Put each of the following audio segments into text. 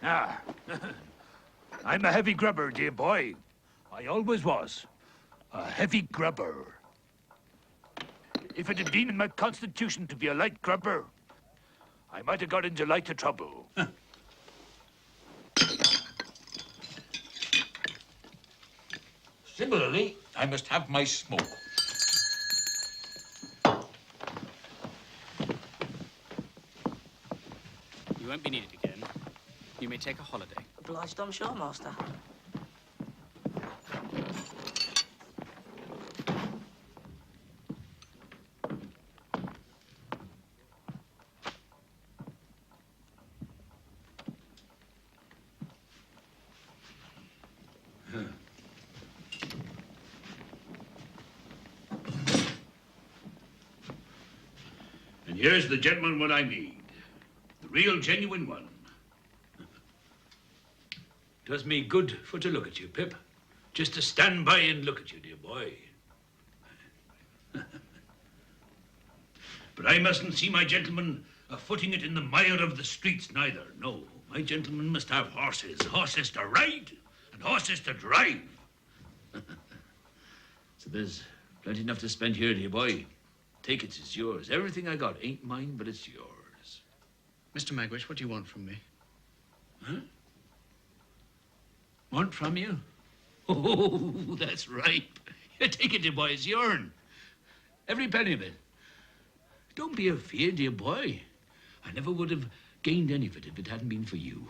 Ah, I'm a heavy grubber, dear boy. I always was. A heavy grubber. If it had been in my constitution to be a light grubber, I might have got into lighter trouble. Similarly, I must have my smoke. You won't be needed again. You may take a holiday. Obliged, I'm sure, Master. And here's the gentleman what I need. The real, genuine one. Does me good for to look at you, Pip. Just to stand by and look at you, dear boy. But I mustn't see my gentleman a-footing it in the mire of the streets, neither. No, my gentleman must have horses. Horses to ride and horses to drive. So there's plenty enough to spend here, dear boy. Take it, it's yours. Everything I got ain't mine, but it's yours. Mr. Magwitch, what do you want from me? Huh? Want from you? Oh, that's right. You take it, dear boy, it's yourn. Every penny of it. Don't be afeard, dear boy. I never would have gained any of it if it hadn't been for you.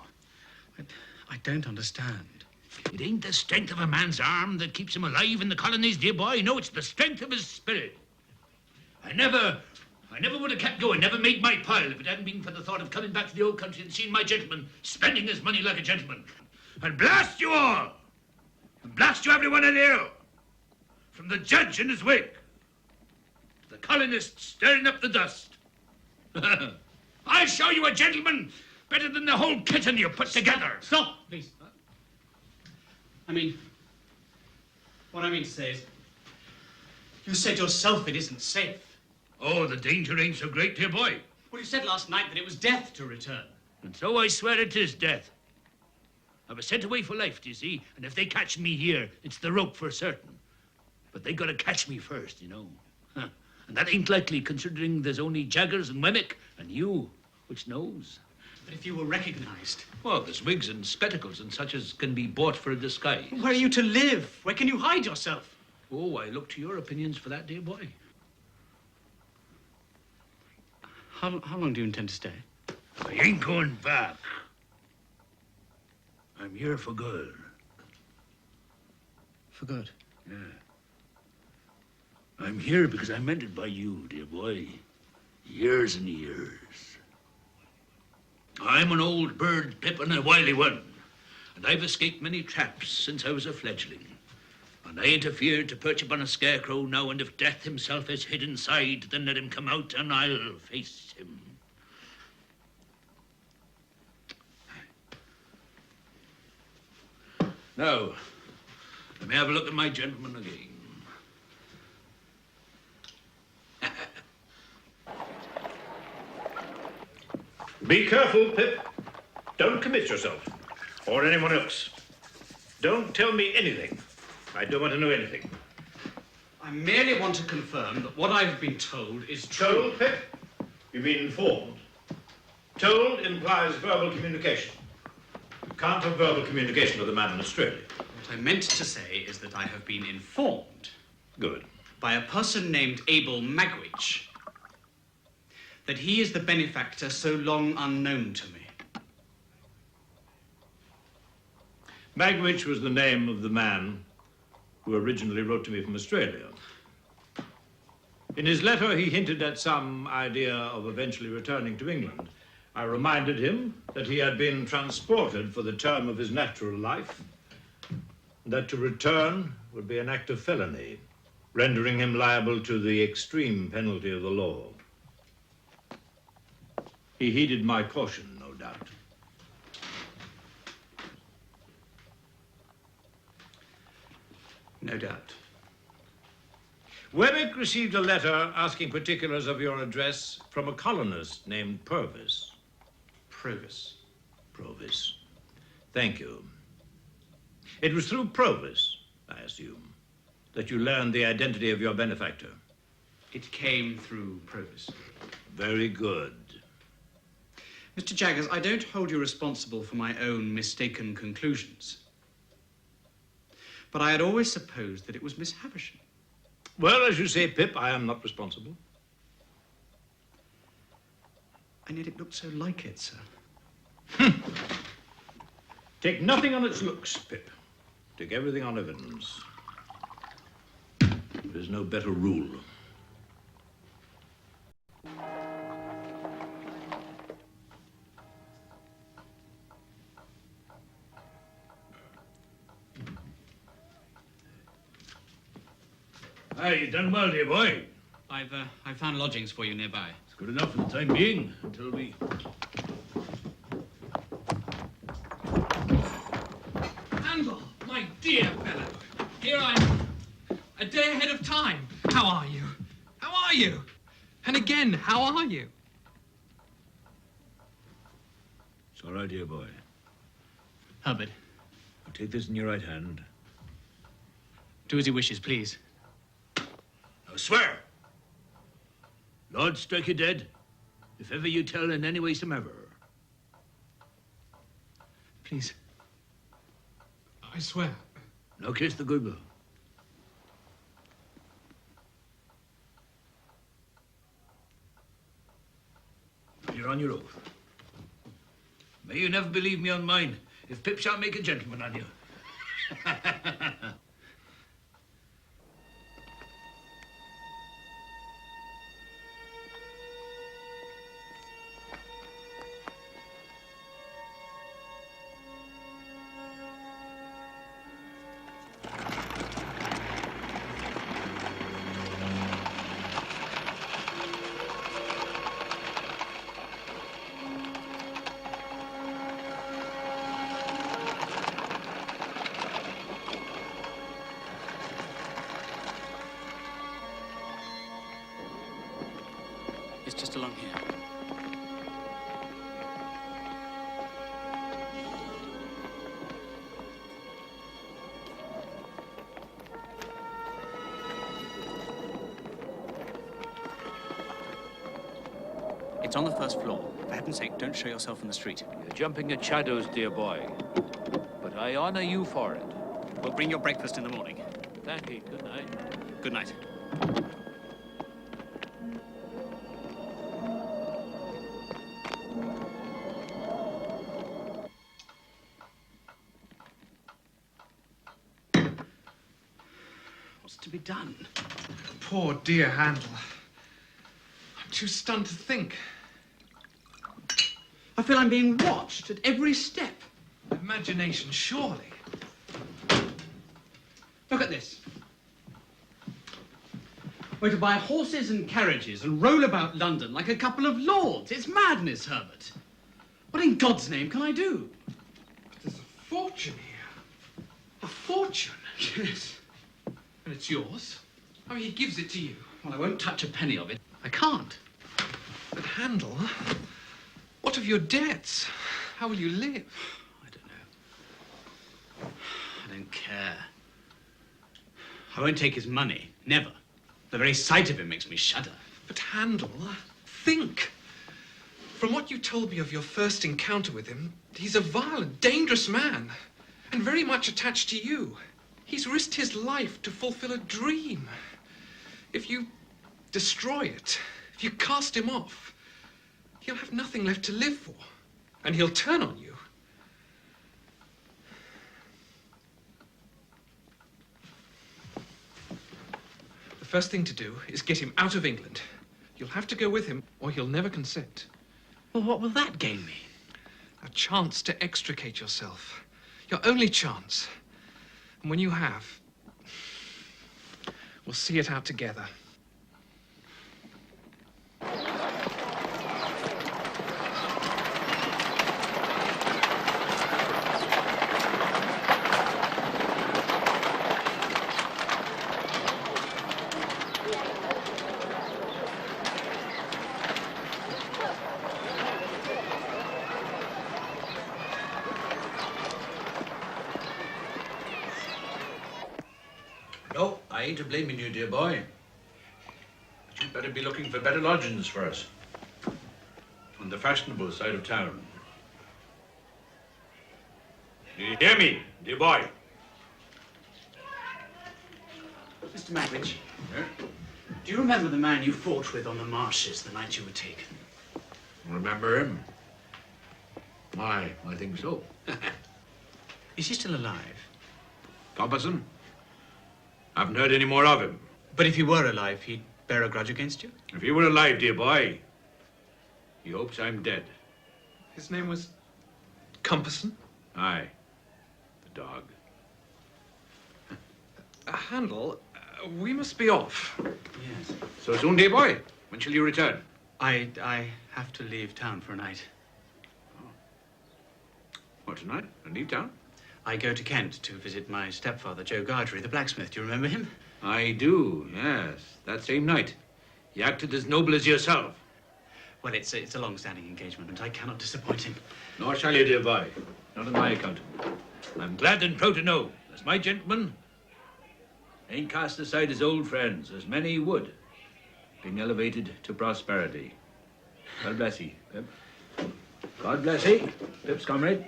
I don't understand. It ain't the strength of a man's arm that keeps him alive in the colonies, dear boy. No, it's the strength of his spirit. I never would have kept going, never made my pile if it hadn't been for the thought of coming back to the old country and seeing my gentleman spending his money like a gentleman. And blast you all! And blast you everyone in here! From the judge in his wig to the colonists stirring up the dust. I'll show you a gentleman better than the whole kitten you put together. Stop, please. What I mean to say is, you said yourself it isn't safe. Oh, the danger ain't so great, dear boy. Well, you said last night that it was death to return. And so I swear it is death. I was sent away for life, do you see? And if they catch me here, it's the rope for certain. But they gotta catch me first, you know. Huh. And that ain't likely, considering there's only Jaggers and Wemmick and you, which knows. But if you were recognized... Well, there's wigs and spectacles and such as can be bought for a disguise. Where are you to live? Where can you hide yourself? Oh, I look to your opinions for that, dear boy. How long do you intend to stay? I ain't going back. I'm here for good. For good? Yeah. I'm here because I meant it by you, dear boy. Years and years. I'm an old bird, Pip, and a wily one. And I've escaped many traps since I was a fledgling. And I ain't afeared to perch upon a scarecrow now, and if death himself is hid inside, then let him come out and I'll face him. Now, let me have a look at my gentleman again. Be careful, Pip. Don't commit yourself, or anyone else. Don't tell me anything. I don't want to know anything. I merely want to confirm that what I've been told is true. Told, Pip? You've been informed. Told implies verbal communication. You can't have verbal communication with a man in Australia. What I meant to say is that I have been informed Good. by a person named Abel Magwitch that he is the benefactor so long unknown to me. Magwitch was the name of the man who originally wrote to me from Australia. In his letter, he hinted at some idea of eventually returning to England. I reminded him that he had been transported for the term of his natural life, and that to return would be an act of felony, rendering him liable to the extreme penalty of the law. He heeded my caution, no doubt. No doubt. Wemmick received a letter asking particulars of your address from a colonist named Purvis. Provis. Provis. Thank you. It was through Provis, I assume, that you learned the identity of your benefactor. It came through Provis. Very good. Mr. Jaggers, I don't hold you responsible for my own mistaken conclusions. But I had always supposed that it was Miss Havisham. Well, as you say, Pip, I am not responsible. And yet it looked so like it, sir. Take nothing on its looks, Pip. Take everything on evidence. There's no better rule. You done well, dear boy. I've found lodgings for you nearby. It's good enough for the time being, until we... Handel, my dear fellow, here I'm a day ahead of time. How are you? How are you? And again, how are you? It's all right, dear boy. Herbert, Now take this in your right hand. do as he wishes, please. Now swear. Lord strike you dead, if ever you tell in any way somever. Please. I swear. Now kiss the good girl. You're on your oath. May you never believe me on mine, if Pip shall make a gentleman on you. It's just along here. It's on the first floor. For heaven's sake, don't show yourself in the street. You're jumping at shadows, dear boy. But I honor you for it. We'll bring your breakfast in the morning. Thank you. Good night. Good night. What's to be done? Poor dear Handel. I'm too stunned to think. I feel I'm being watched at every step. Imagination, surely. Look at this. We're to buy horses and carriages and roll about London like a couple of lords. It's madness, Herbert. What in God's name can I do? But there's a fortune here. A fortune? Yes. And it's yours? I mean, he gives it to you. Well, I won't touch a penny of it. I can't. But Handel, what of your debts? How will you live? I don't know. I don't care. I won't take his money. Never. The very sight of him makes me shudder. But Handel, think. From what you told me of your first encounter with him, he's a violent, dangerous man, and very much attached to you. He's risked his life to fulfill a dream. If you destroy it, if you cast him off, he'll have nothing left to live for, and he'll turn on you. The first thing to do is get him out of England. You'll have to go with him, or he'll never consent. Well, what will that gain me? A chance to extricate yourself. Your only chance. And when you have, we'll see it out together. ain't to blaming you, dear boy. But you'd better be looking for better lodgings for us. On the fashionable side of town. Do you hear me, dear boy? Mr. Magwitch, do you remember the man you fought with on the marshes the night you were taken? Remember him? Aye, I think so. Is he still alive? Compeyson? Haven't heard any more of him. But if he were alive, he'd bear a grudge against you? If he were alive, dear boy, he hopes I'm dead. His name was Compeyson? Aye, the dog. Handel, we must be off. Yes. So soon, dear boy? When shall you return? I have to leave town for a night. What, tonight? And leave town? I go to Kent to visit my stepfather, Joe Gargery, the blacksmith. Do you remember him? I do, yes. That same night. He acted as noble as yourself. Well, it's a long-standing engagement, and I cannot disappoint him. Nor shall you, dear boy. Not on my account. I'm glad and proud to know, as my gentleman ain't cast aside his old friends, as many would, being elevated to prosperity. God bless ye, Pip. God bless ye, Pip's comrade.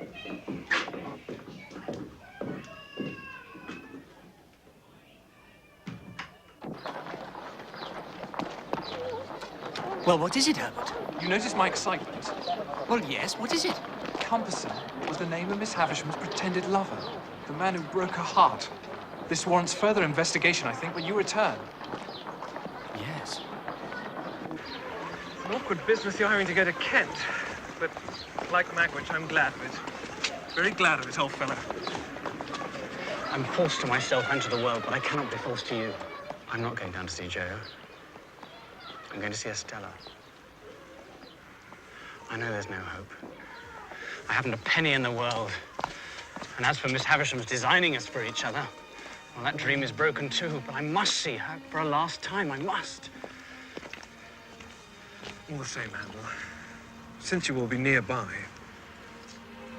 Well, what is it, Herbert? You notice my excitement? Well, yes, what is it? Compeyson was the name of Miss Havisham's pretended lover, the man who broke her heart. This warrants further investigation, I think, when you return. Yes. An awkward business you're having to go to Kent, but like Magwitch, I'm glad of it. Very glad of it, old fella. I'm forced to myself and to the world, but I cannot be forced to you. I'm not going down to see Joe. I'm going to see Estella. I know there's no hope. I haven't a penny in the world. And as for Miss Havisham's designing us for each other, well, that dream is broken too, but I must see her for a last time. I must. All the same, Handel, since you will be nearby,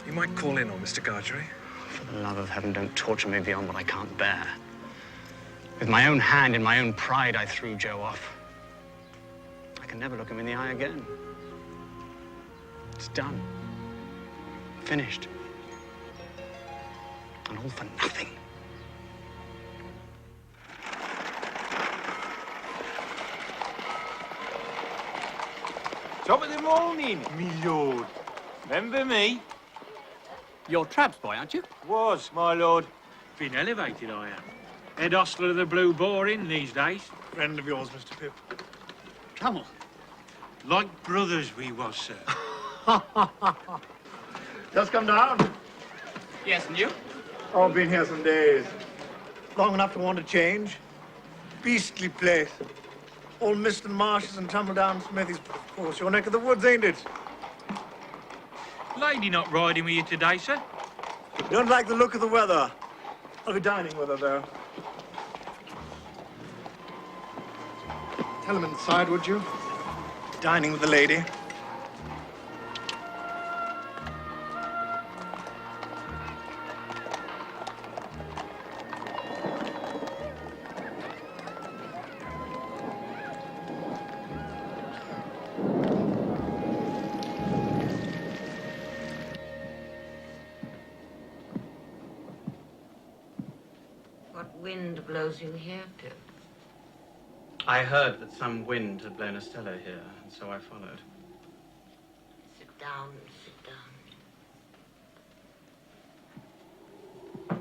you might call in on Mr. Gargery. For the love of heaven, don't torture me beyond what I can't bear. With my own hand, in my own pride, I threw Joe off. I can never look him in the eye again. It's done. Finished. And all for nothing. Top of the morning, me lord. Remember me? You're Trabb's boy, aren't you? Was, my lord. Been elevated, I am. Head hostler of the Blue Boar Inn these days. Friend of yours, Mr. Pip. Trouble. Like brothers we was, sir. Just come down. Yes, and you? Oh, been here some days. Long enough to want to change. Beastly place. All mist and marshes and tumble down smithies. Of course, your neck of the woods, ain't it? Lady not riding with you today, sir? Don't like the look of the weather. I'll be dining with her, though. Tell him inside, would you? Dining with the lady. What wind blows you here, Pip? I heard that some wind had blown Estella here, and so I followed. Sit down, sit down.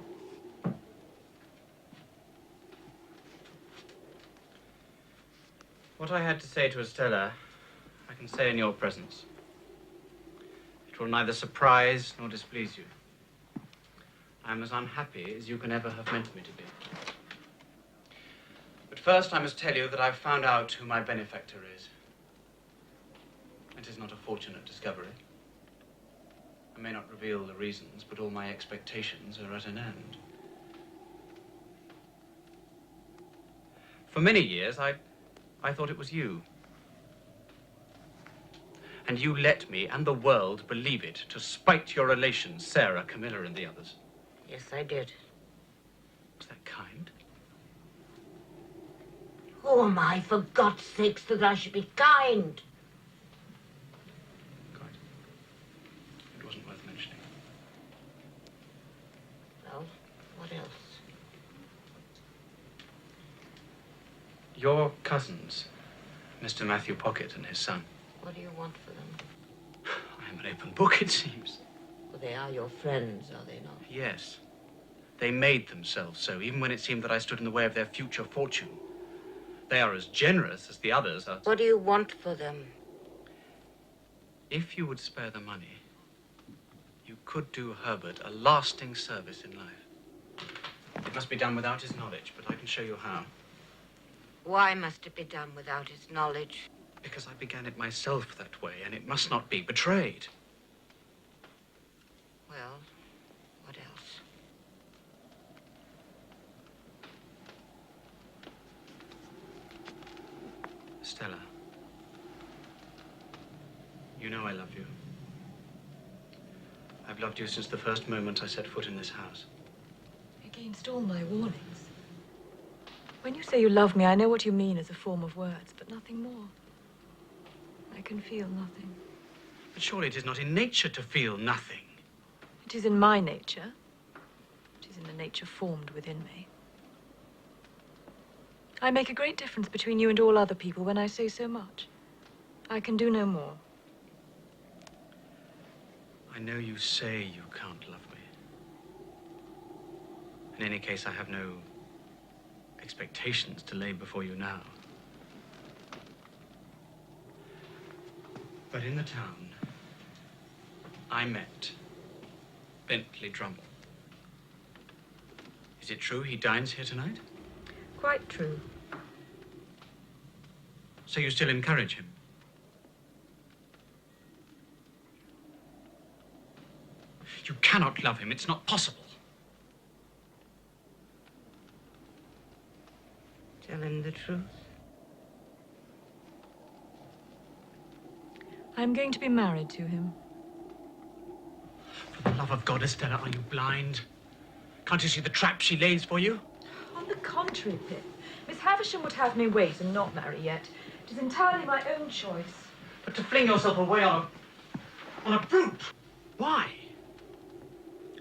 What I had to say to Estella, I can say in your presence. It will neither surprise nor displease you. I am as unhappy as you can ever have meant me to be. But first, I must tell you that I've found out who my benefactor is. It is not a fortunate discovery. I may not reveal the reasons, but all my expectations are at an end. For many years, I thought it was you. And you let me and the world believe it to spite your relations, Sarah, Camilla, and the others. Yes, I did. Was that kind? Who am I, for God's sakes, that I should be kind? Quite. It wasn't worth mentioning. Well, what else? Your cousins, Mr. Matthew Pocket and his son. What do you want for them? I am an open book, it seems. Well, they are your friends, are they not? Yes. They made themselves so, even when it seemed that I stood in the way of their future fortune. They are as generous as the others are. What do you want for them? If you would spare the money, you could do Herbert a lasting service in life. It must be done without his knowledge, but I can show you how. Why must it be done without his knowledge? Because I began it myself that way, and it must not be betrayed. Well, what else? Stella, you know I love you. I've loved you since the first moment I set foot in this house. Against all my warnings. When you say you love me, I know what you mean as a form of words, but nothing more. I can feel nothing. But surely it is not in nature to feel nothing. It is in my nature. It is in the nature formed within me. I make a great difference between you and all other people when I say so much. I can do no more. I know you say you can't love me. In any case, I have no expectations to lay before you now. But in the town, I met Bentley Drummle. Is it true he dines here tonight? Quite true. So you still encourage him? You cannot love him. It's not possible. Tell him the truth. I'm going to be married to him. For the love of God, Estella, are you blind? Can't you see the trap she lays for you? On the contrary, Pip. Miss Havisham would have me wait and not marry yet. It is entirely my own choice. But to fling yourself away on a brute. Why?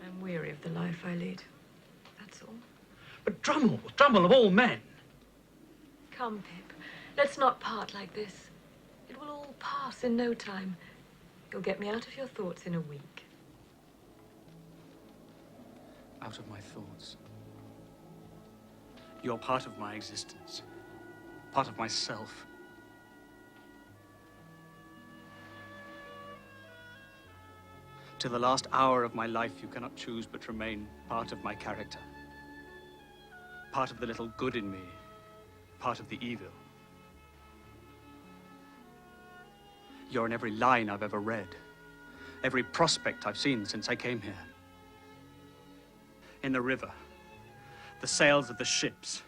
I'm weary of the life I lead. That's all. But Drummle of all men. Come, Pip. Let's not part like this. It will all pass in no time. You'll get me out of your thoughts in a week. Out of my thoughts. You're part of my existence. Part of myself. To the last hour of my life, you cannot choose but remain part of my character. Part of the little good in me. Part of the evil. You're in every line I've ever read. Every prospect I've seen since I came here. In the river. The sails of the ships.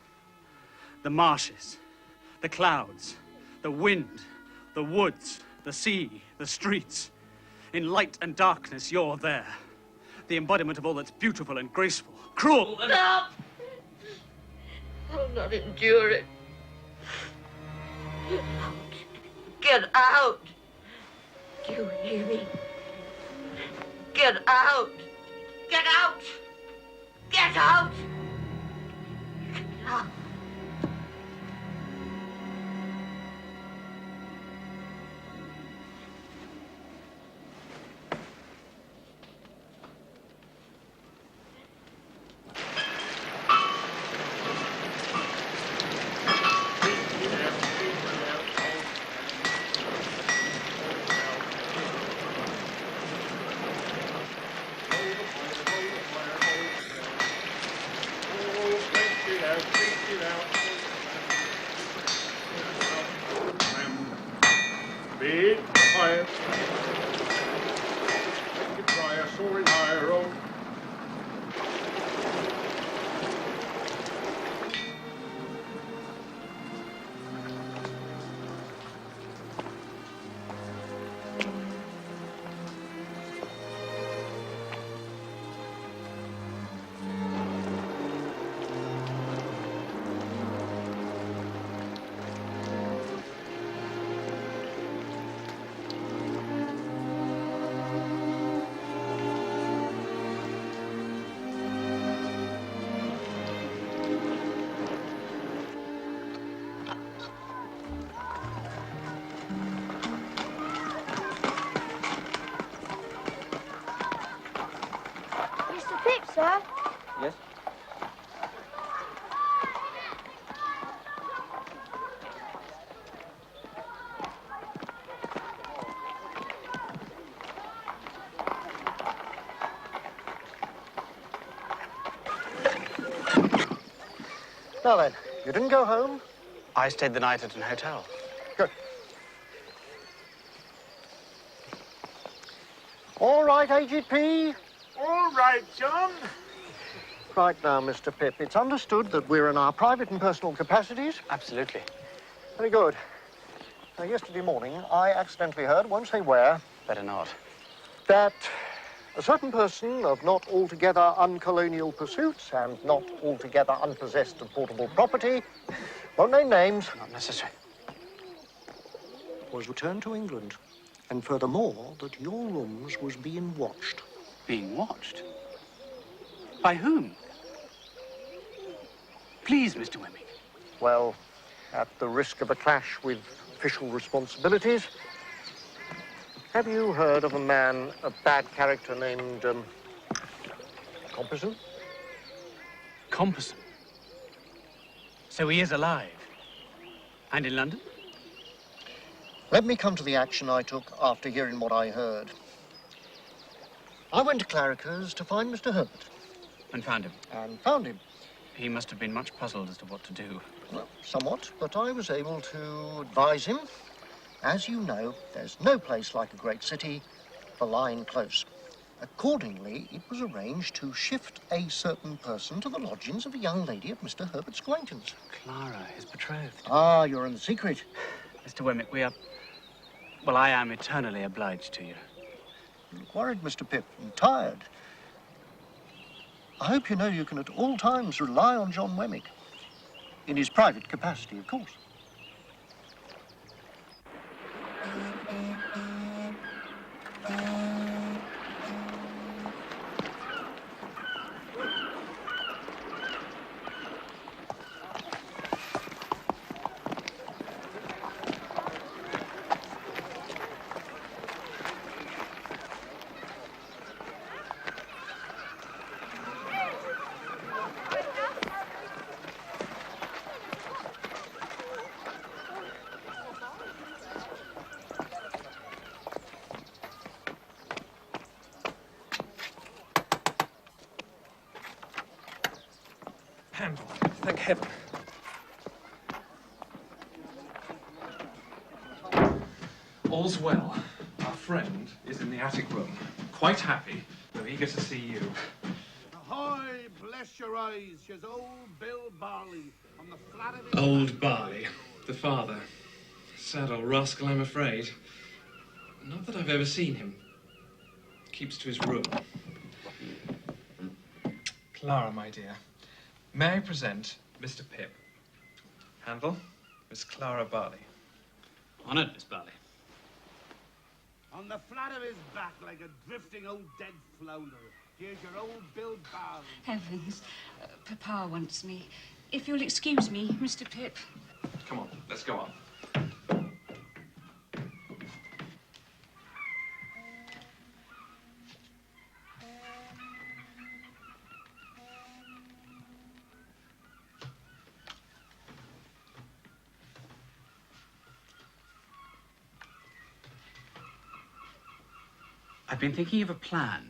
The marshes. The clouds. The wind. The woods. The sea. The streets. In light and darkness, you're there. The embodiment of all that's beautiful and graceful. Cruel and... Stop! I'll not endure it. Get out! Do you hear me? Get out! Get out! Get out! Get out! Big fire. Make it fire, soaring higher, oh. Sir? Yes? Now then, you didn't go home? I stayed the night at an hotel. Good. All right, Aged P. All right, John. Right now, Mr. Pip, it's understood that we're in our private and personal capacities. Absolutely. Very good. Now, yesterday morning, I accidentally heard, won't say where, Better not. that a certain person of not altogether uncolonial pursuits and not altogether unpossessed of portable property, won't name names, Not necessary. was returned to England. And furthermore, that your rooms was being watched. Being watched? By whom? Please, Mr. Wemmick. Well, at the risk of a clash with official responsibilities, have you heard of a man of bad character named, Compeyson? Compeyson? So he is alive? And in London? Let me come to the action I took after hearing what I heard. I went to Clarriker's to find Mr. Herbert. And found him. And found him. He must have been much puzzled as to what to do. Well, somewhat, but I was able to advise him. As you know, there's no place like a great city for lying close. Accordingly, it was arranged to shift a certain person to the lodgings of a young lady of Mr. Herbert's acquaintance. Clara, his betrothed. Ah, you're in the secret. Mr. Wemmick, we are... Well, I am eternally obliged to you. You look worried, Mr. Pip, and tired. I hope you know you can at all times rely on John Wemmick. In his private capacity, of course. Handel, thank heaven. All's well. Our friend is in the attic room, quite happy, though eager to see you. Ahoy, bless your eyes, she's old Bill Barley on the flat of his... Old Barley, the father. Sad old rascal, I'm afraid. Not that I've ever seen him. Keeps to his room. Clara, my dear, may I present Mr. Pip? Handel, Miss Clara Barley. Honoured, Miss Barley. On the flat of his back like a drifting old dead flounder. Here's your old Bill Barley. Heavens, Papa wants me. If you'll excuse me, Mr. Pip. Come on, let's go on. I've been thinking of a plan.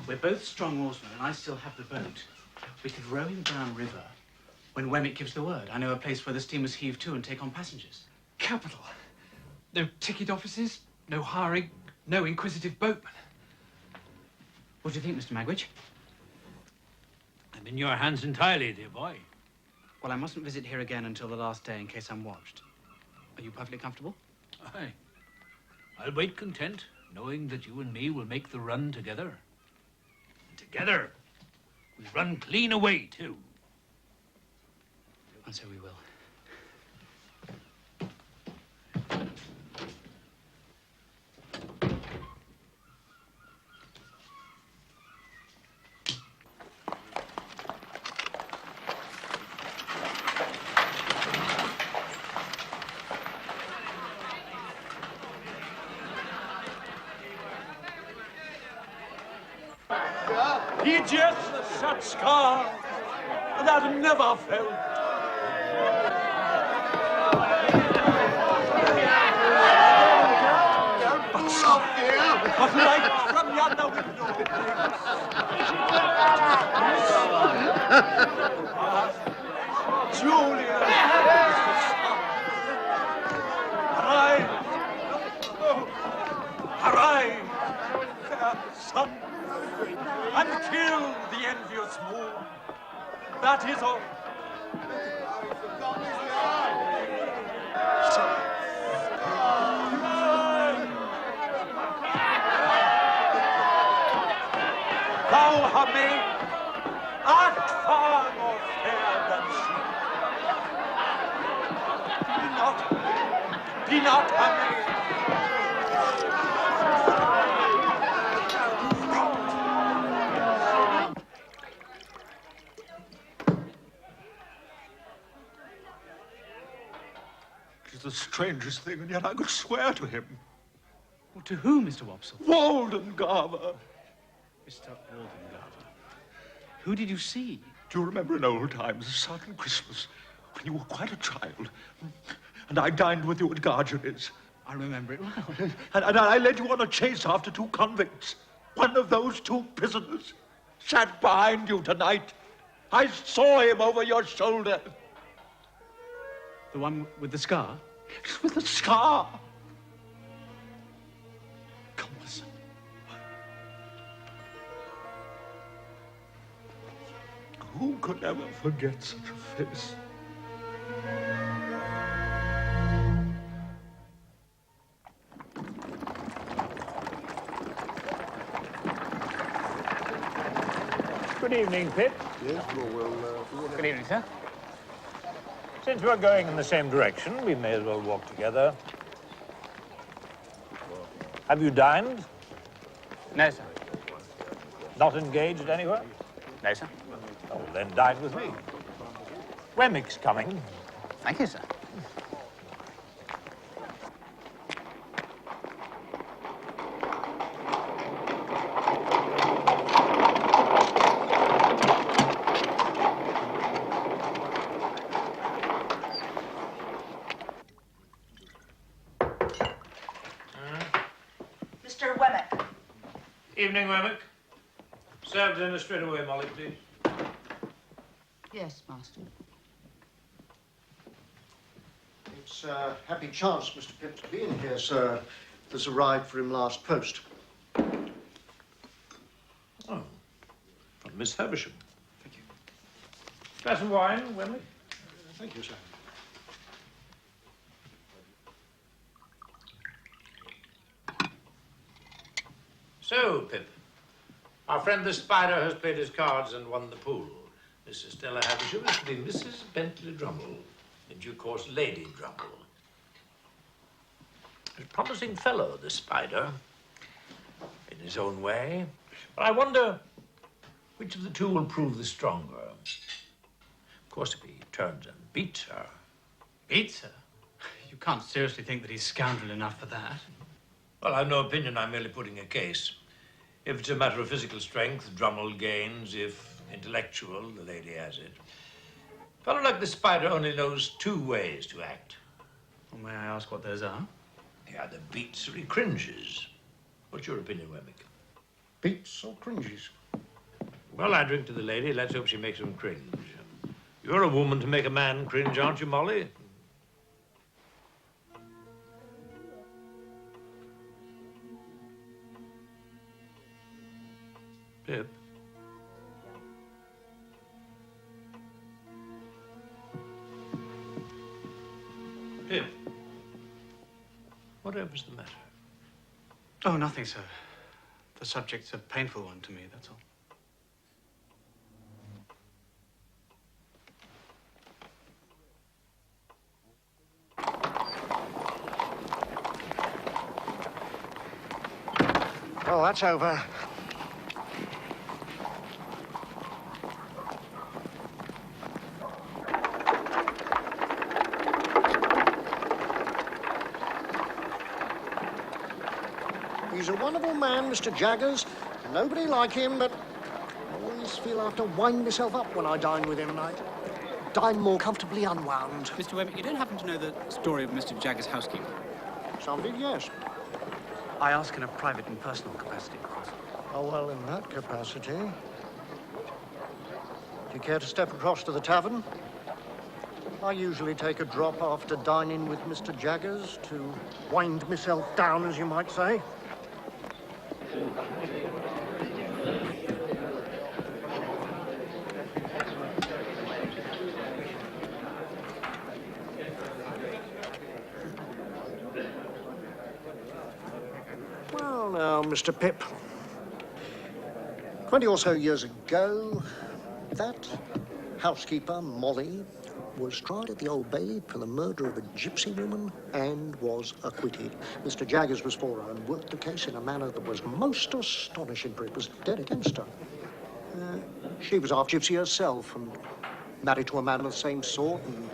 We're both strong oarsmen, and I still have the boat. We could row him down river when Wemmick gives the word. I know a place where the steamers heave to and take on passengers. Capital. No ticket offices, no hiring, no inquisitive boatmen. What do you think, Mr. Magwitch? I'm in your hands entirely, dear boy. Well, I mustn't visit here again until the last day in case I'm watched. Are you perfectly comfortable? Aye. I'll wait content, knowing that you and me will make the run together. And together, we run clean away, too. And so we will. He just such scar that never felt. But light from yonder window Julia, arise, arise, fair son, and kill the envious moon. That is all. Thou, her maid, art far more fair than she. Be not her maid. 'Tis the strangest thing, and yet I could swear to him. Well, to who, Mr. Wopsle? Waldengarver. Mr. Waldengarver. Who did you see? Do you remember in old times, a certain Christmas, when you were quite a child, and I dined with you at Gargery's? I remember it well. And I led you on a chase after 2 convicts. One of those 2 prisoners sat behind you tonight. I saw him over your shoulder. The one with the scar? With the scar. Come, listen. Who could ever forget such a face? Good evening, Pip. Yes, well, Good evening, sir. Since we're going in the same direction, we may as well walk together. Have you dined? No, sir. Not engaged anywhere? No, sir. Oh, then dine with me. Wemmick's coming. Thank you, sir. Mr. Wemmick. Evening, Wemmick. Serve dinner straight away, Molly, please. Yes, Master. It's a happy chance, Mr. Pip, to be in here, sir. There's a ride for him last post. Oh, from Miss Havisham. Thank you. Glass of wine, Wemmick? Thank you, sir. So, Pip, our friend the Spider has played his cards and won the pool. Mrs. Stella Havisham is to be Mrs. Bentley Drummle, in due course Lady Drummle. A promising fellow, the Spider, in his own way. But I wonder which of the 2 will prove the stronger. Of course, if he turns and beats her. Beats her? You can't seriously think that he's scoundrel enough for that. Well, I've no opinion. I'm merely putting a case. If it's a matter of physical strength, Drummle gains. If intellectual, the lady has it. A fellow like the Spider only knows 2 ways to act. Well, may I ask what those are? He either beats or he cringes. What's your opinion, Wemmick? Beats or cringes? Well, I drink to the lady. Let's hope she makes him cringe. You're a woman to make a man cringe, aren't you, Molly? Pip. Pip. Whatever's the matter? Oh, nothing, sir. The subject's a painful one to me, that's all. Well, that's over. He's a wonderful man, Mr. Jaggers. Nobody like him, but always feel I have to wind myself up when I dine with him. I dine more comfortably unwound. Mr. Webb, you don't happen to know the story of Mr. Jagger's housekeeper? Something, yes. I ask in a private and personal capacity, of course. Oh, well, in that capacity. Do you care to step across to the tavern? I usually take a drop after dining with Mr. Jaggers to wind myself down, as you might say. Well, now, Mr. Pip, 20 or so years ago, that housekeeper, Molly, was tried at the Old Bailey for the murder of a gypsy woman and was acquitted. Mr. Jaggers was for her and worked the case in a manner that was most astonishing, for it was dead against her. She was half gypsy herself and married to a man of the same sort and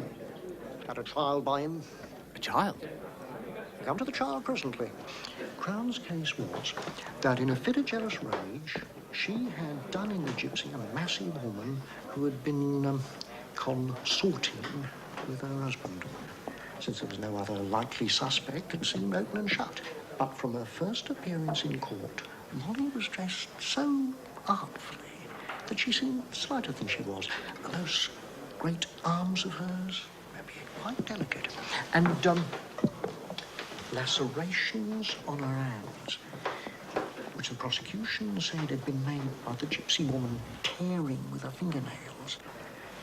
had a child by him. A child? Come to the child presently. Crown's case was that in a fit of jealous rage, she had done in the gypsy a massive woman who had been consorting with her husband. Since there was no other likely suspect, it seemed open and shut. But from her first appearance in court, Molly was dressed so artfully that she seemed slighter than she was. Those great arms of hers, maybe quite delicate, and lacerations on her hands, which the prosecution said had been made by the gypsy woman tearing with her fingernails,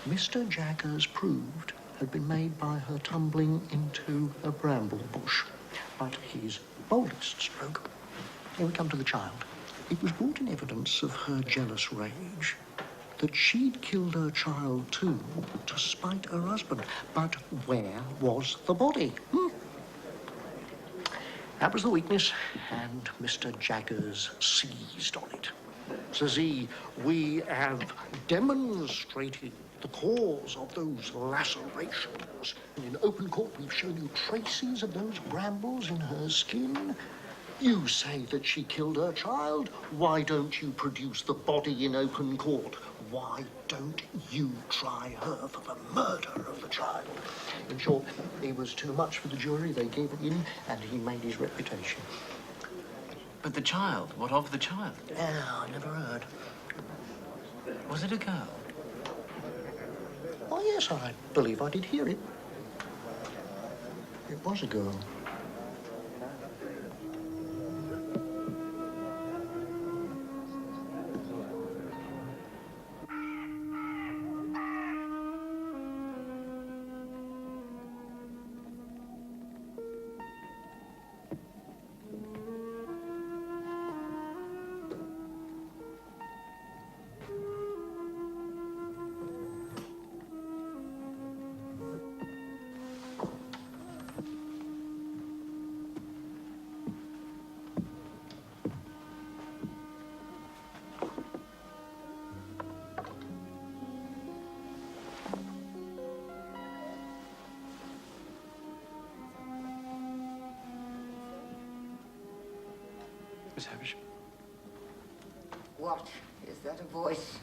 Mr. Jaggers proved had been made by her tumbling into a bramble bush. But his boldest stroke, here we come to the child. It was brought in evidence of her jealous rage that she'd killed her child too to spite her husband. But where was the body? That was the weakness, and Mr. Jaggers seized on it. Says he, we have demonstrated the cause of those lacerations. And in open court, we've shown you traces of those brambles in her skin. You say that she killed her child. Why don't you produce the body in open court? Why don't you try her for the murder of the child? In short, he was too much for the jury. They gave it in, and he made his reputation. But the child? What of the child? Oh, I never heard. Was it a girl? Oh, yes, I believe I did hear it. It was a girl. Miss Havisham. What? Is that a voice?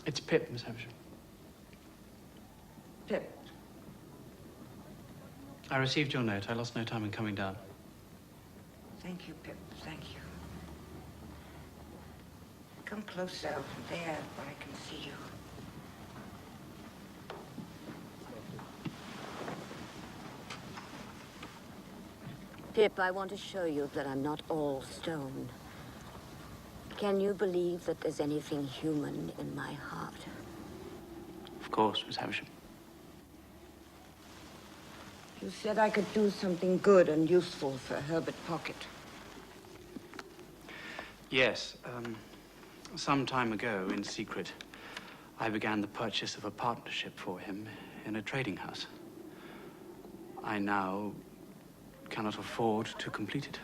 It's Pip, Miss Havisham. Pip. I received your note. I lost no time in coming down. Thank you, Pip. Thank you. Come closer. There, where I can see you. Pip, I want to show you that I'm not all stone. Can you believe that there's anything human in my heart? Of course, Miss Havisham. You said I could do something good and useful for Herbert Pocket. Yes, some time ago, in secret, I began the purchase of a partnership for him in a trading house. I now cannot afford to complete it.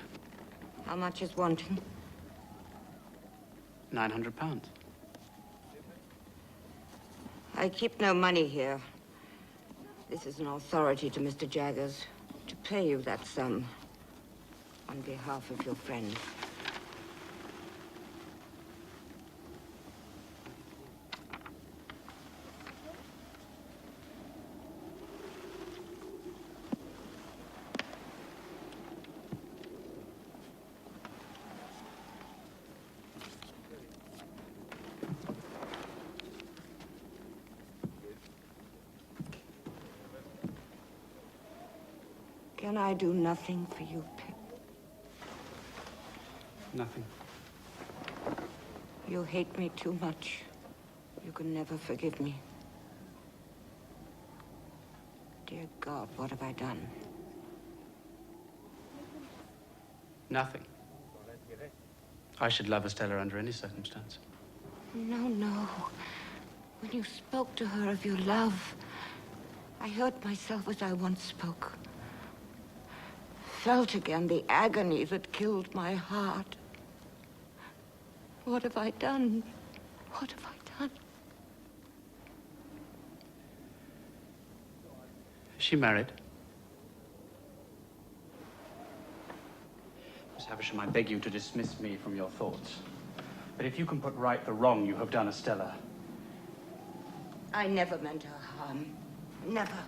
How much is wanting? £900. I keep no money here. This is an authority to Mr. Jaggers to pay you that sum on behalf of your friend. Can I do nothing for you, Pip? Nothing. You hate me too much. You can never forgive me. Dear God, what have I done? Nothing. I should love Estella under any circumstance. No, no. When you spoke to her of your love, I heard myself as I once spoke. Felt again the agony that killed my heart. What have I done? What have I done? Is she married? Miss Havisham, I beg you to dismiss me from your thoughts. But if you can put right the wrong you have done Estella. I never meant her harm. Never.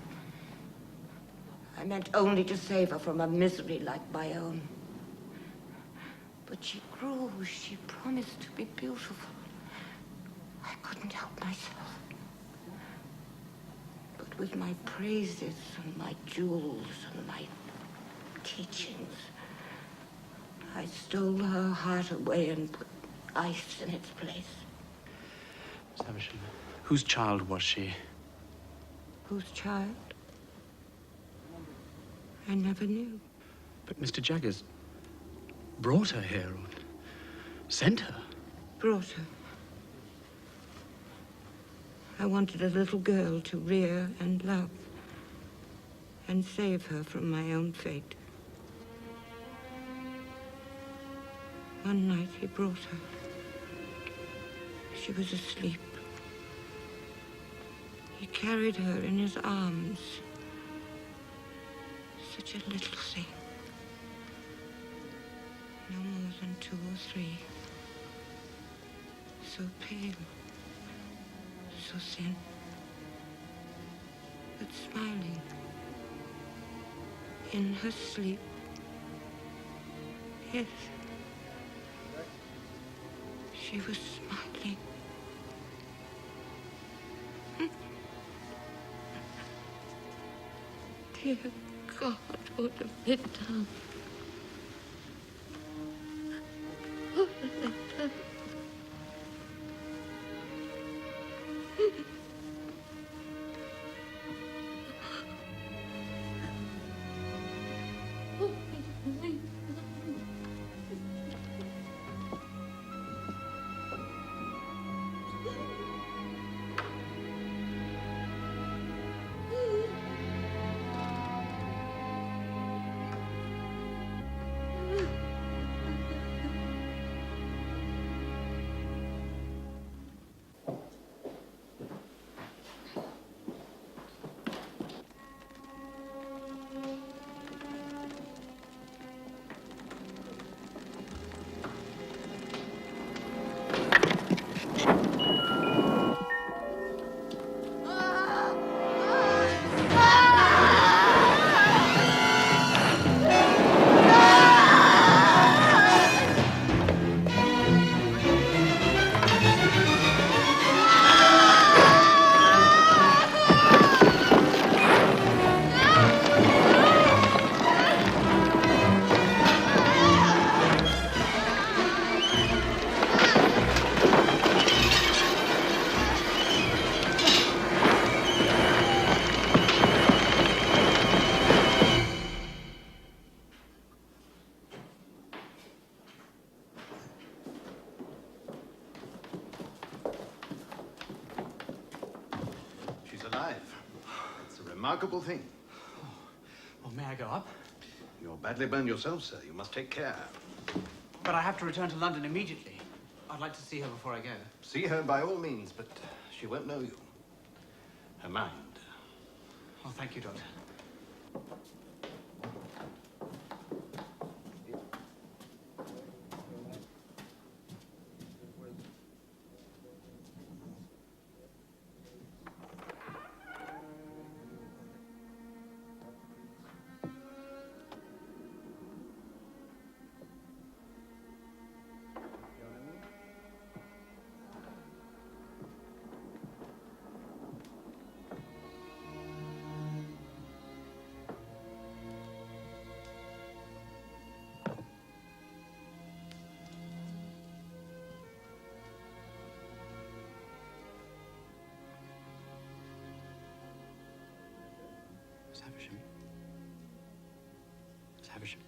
I meant only to save her from a misery like my own. But she grew. She promised to be beautiful. I couldn't help myself. But with my praises and my jewels and my teachings, I stole her heart away and put ice in its place. Miss Havisham, whose child was she? Whose child? I never knew. But Mr. Jaggers brought her here, or sent her. Brought her. I wanted a little girl to rear and love and save her from my own fate. One night he brought her. She was asleep. He carried her in his arms. Such a little thing. No more than 2 or 3. So pale. So thin. But smiling. In her sleep. Yes. She was smiling. Dear God, what have I done? What have I done? Remarkable thing. Well, may I go up? You're badly burned yourself, sir. You must take care. But I have to return to London immediately. I'd like to see her before I go. See her by all means, but she won't know you. Her mind. Oh, thank you, Doctor. Havisham.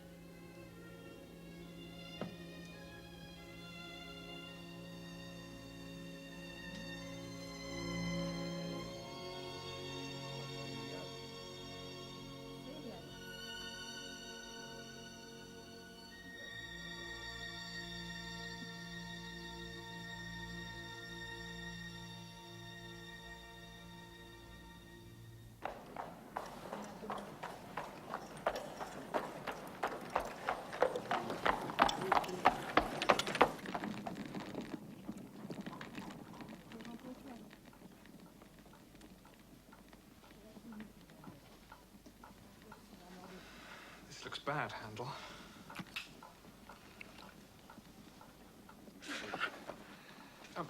This looks bad, Handel.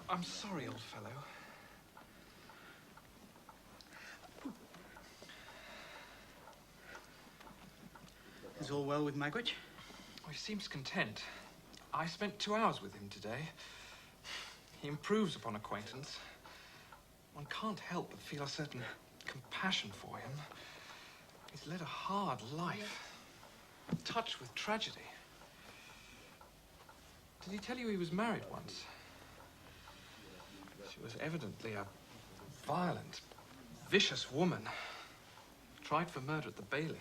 I'm sorry, old fellow. Is all well with Magwitch? Oh, he seems content. I spent 2 hours with him today. He improves upon acquaintance. One can't help but feel a certain compassion for him. He's led a hard life, in touch with tragedy. Did he tell you he was married once? She was evidently a violent, vicious woman. Tried for murder at the Bailey.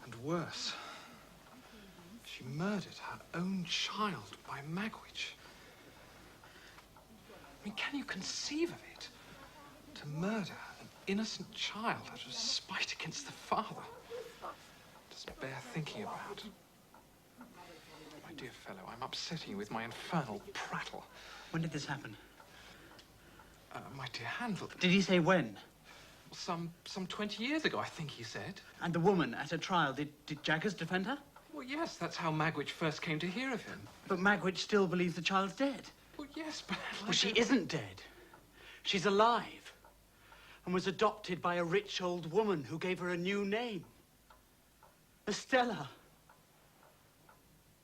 And worse, she murdered her own child by Magwitch. I mean, can you conceive of it? To murder an innocent child out of spite against the father. Doesn't bear thinking about. My dear fellow, I'm upsetting you with my infernal prattle. When did this happen? My dear Handel. Did he say when? Some 20 years ago, I think he said. And the woman at her trial, did Jaggers defend her? Well, yes, that's how Magwitch first came to hear of him. But Magwitch still believes the child's dead. Well, yes, but... Well, she isn't dead. She's alive. And was adopted by a rich old woman who gave her a new name. Estella.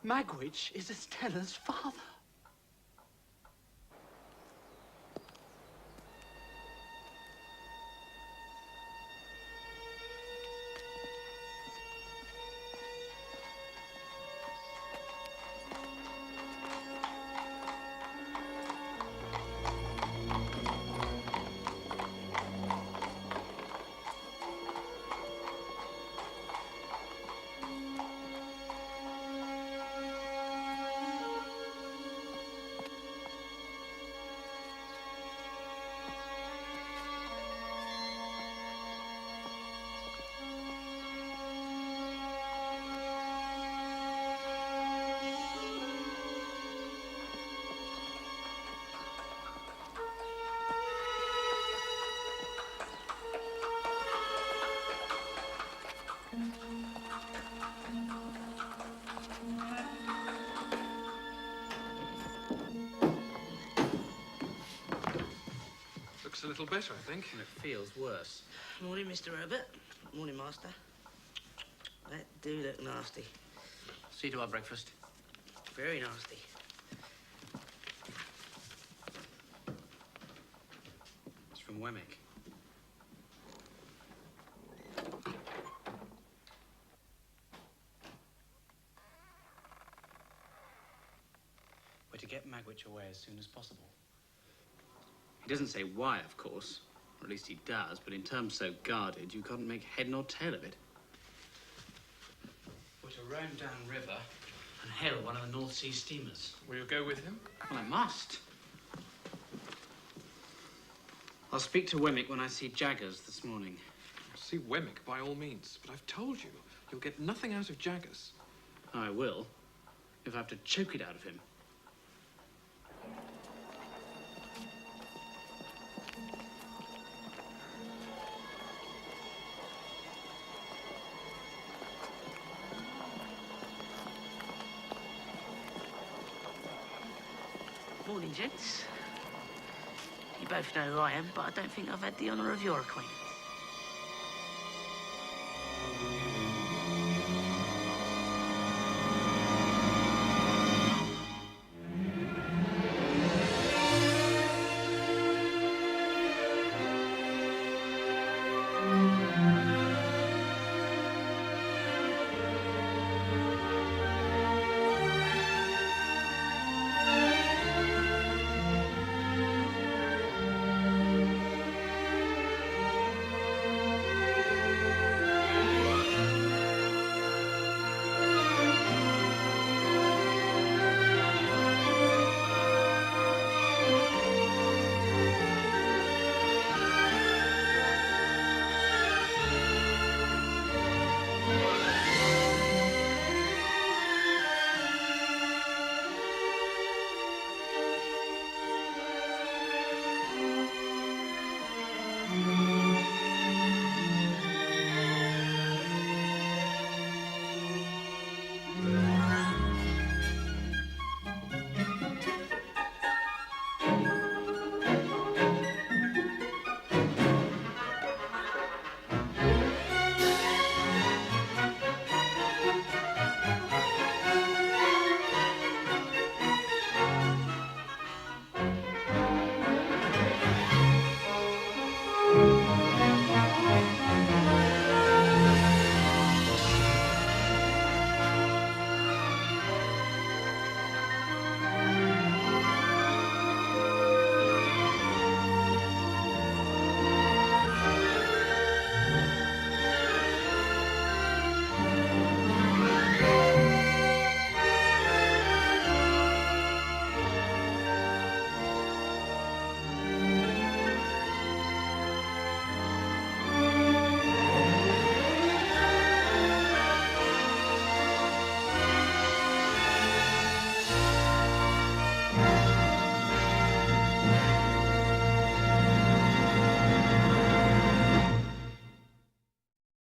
Magwitch is Estella's father. Looks a little better, I think. And it feels worse. Morning, Mr. Herbert. Morning, Master. That do look nasty. See to our breakfast. Very nasty. It's from Wemmick. We're to get Magwitch away as soon as possible. He doesn't say why, of course. Or at least he does, but in terms so guarded, you can't make head nor tail of it. We're to row him downriver and hail one of the North Sea steamers. Will you go with him? Well, I must. I'll speak to Wemmick when I see Jaggers this morning. See Wemmick, by all means. But I've told you, you'll get nothing out of Jaggers. I will, if I have to choke it out of him. Morning, gents. You both know who I am, but I don't think I've had the honour of your acquaintance.